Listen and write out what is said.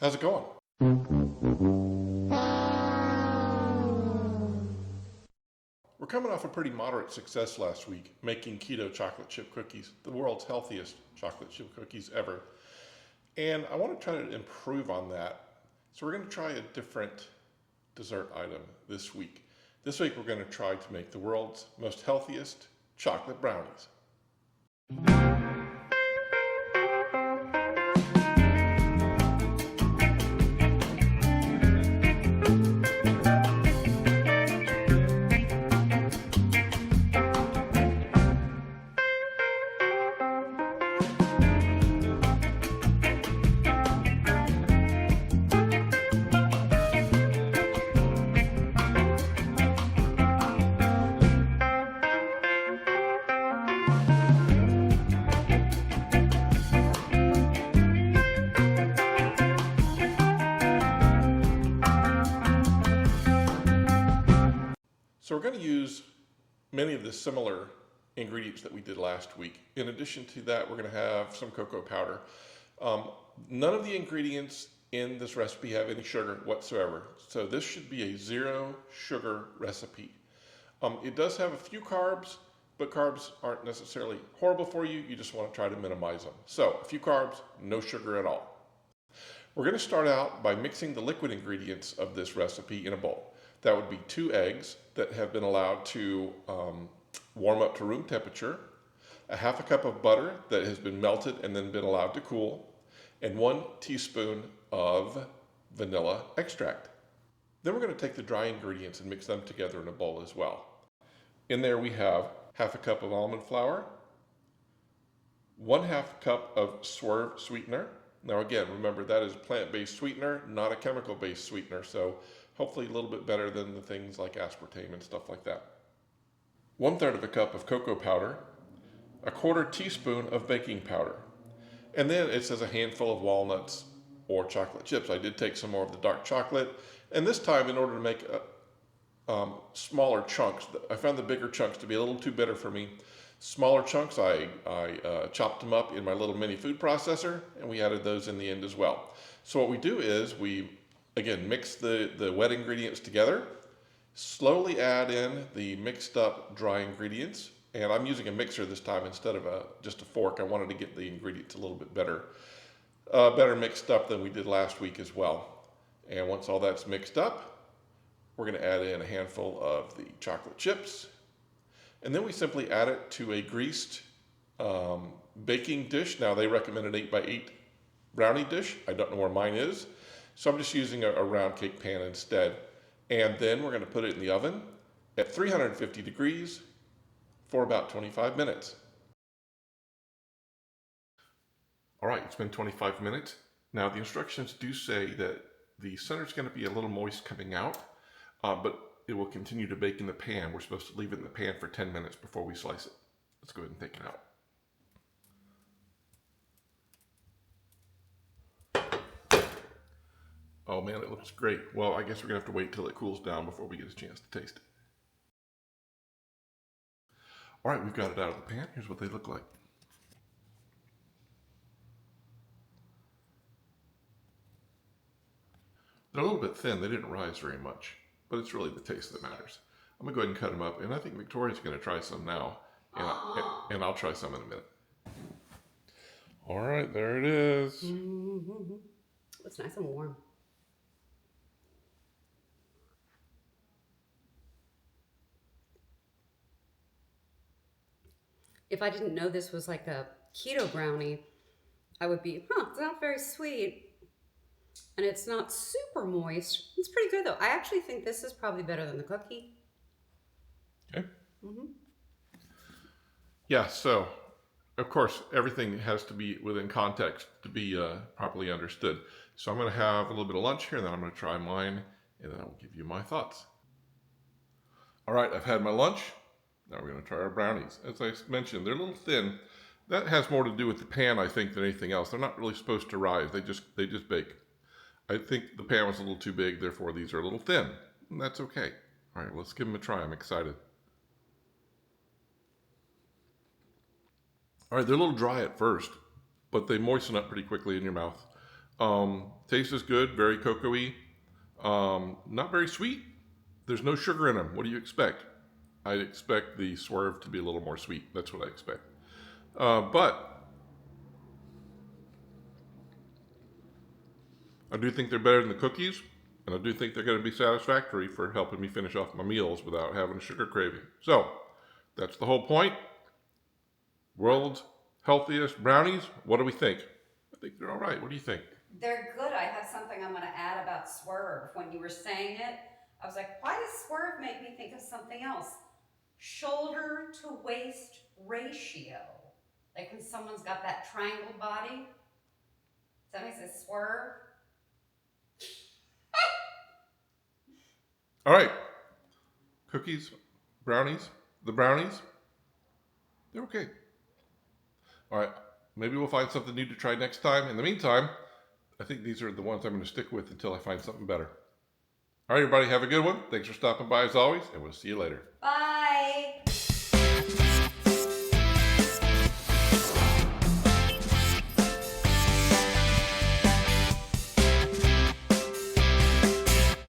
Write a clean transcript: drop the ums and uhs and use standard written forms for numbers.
How's it going? We're coming off a pretty moderate success last week, making keto chocolate chip cookies, the world's healthiest chocolate chip cookies ever. And I want to try to improve on that. So we're going to try a different dessert item this week. This week we're going to try to make the world's most healthiest chocolate brownies. So we're going to use many of the similar ingredients that we did last week. In addition to that, we're going to have some cocoa powder. None of the ingredients in this recipe have any sugar whatsoever. So this should be a zero sugar recipe. It does have a few carbs, but carbs aren't necessarily horrible for you. You just want to try to minimize them. So a few carbs, no sugar at all. We're going to start out by mixing the liquid ingredients of this recipe in a bowl. That would be 2 eggs that have been allowed to warm up to room temperature, a half a cup of butter that has been melted and then been allowed to cool, and 1 teaspoon of vanilla extract. Then we're going to take the dry ingredients and mix them together in a bowl as well. In there we have half a cup of almond flour, 1/2 cup of swerve sweetener. Now again, remember that is plant-based sweetener, not a chemical-based sweetener, so hopefully a little bit better than the things like aspartame and stuff like that. 1/3 of a cup of cocoa powder, 1/4 teaspoon of baking powder, and then it says a handful of walnuts or chocolate chips. I did take some more of the dark chocolate, and this time in order to make smaller chunks, I found the bigger chunks to be a little too bitter for me. Smaller chunks, I chopped them up in my little mini food processor, and we added those in the end as well. So what we do is we, again, mix the wet ingredients together, slowly add in the mixed up dry ingredients, and I'm using a mixer this time instead of just a fork. I wanted to get the ingredients a little bit better mixed up than we did last week as well. And once all that's mixed up, we're going to add in a handful of the chocolate chips, and then we simply add it to a greased baking dish. Now they recommend an 8x8 brownie dish. I don't know where mine is. So I'm just using a round cake pan instead. And then we're going to put it in the oven at 350 degrees for about 25 minutes. All right, it's been 25 minutes. Now the instructions do say that the center is going to be a little moist coming out, but it will continue to bake in the pan. We're supposed to leave it in the pan for 10 minutes before we slice it. Let's go ahead and take it out. Oh man, it looks great. Well, I guess we're gonna have to wait till it cools down before we get a chance to taste it. All right, we've got it out of the pan. Here's what they look like. They're a little bit thin. They didn't rise very much, but it's really the taste that matters. I'm gonna go ahead and cut them up, and I think Victoria's gonna try some now, and I'll try some in a minute. All right, there it is. Mm-hmm. It's nice and warm. If I didn't know this was like a keto brownie, I would be, it's not very sweet. And it's not super moist. It's pretty good though. I actually think this is probably better than the cookie. Okay. Mm-hmm. Yeah, so of course everything has to be within context to be properly understood. So I'm going to have a little bit of lunch here, and then I'm going to try mine, and then I'll give you my thoughts. All right, I've had my lunch. Now we're going to try our brownies. As I mentioned, they're a little thin. That has more to do with the pan, I think, than anything else. They're not really supposed to rise. They just bake. I think the pan was a little too big, therefore these are a little thin. And that's okay. All right, let's give them a try. I'm excited. All right, they're a little dry at first, but they moisten up pretty quickly in your mouth. Taste is good, very cocoa-y. Not very sweet. There's no sugar in them. What do you expect? I'd expect the Swerve to be a little more sweet. That's what I expect. But I do think they're better than the cookies, and I do think they're going to be satisfactory for helping me finish off my meals without having a sugar craving. So that's the whole point. World's healthiest brownies. What do we think? I think they're all right. What do you think? They're good. I have something I'm going to add about Swerve. When you were saying it, I was like, why does Swerve make me think of something else? Shoulder to waist ratio. Like when someone's got that triangle body. Does that make sense? Swerve? All right. Cookies, brownies, the brownies, they're okay. All right. Maybe we'll find something new to try next time. In the meantime, I think these are the ones I'm going to stick with until I find something better. All right, everybody, have a good one. Thanks for stopping by as always, and we'll see you later. Bye.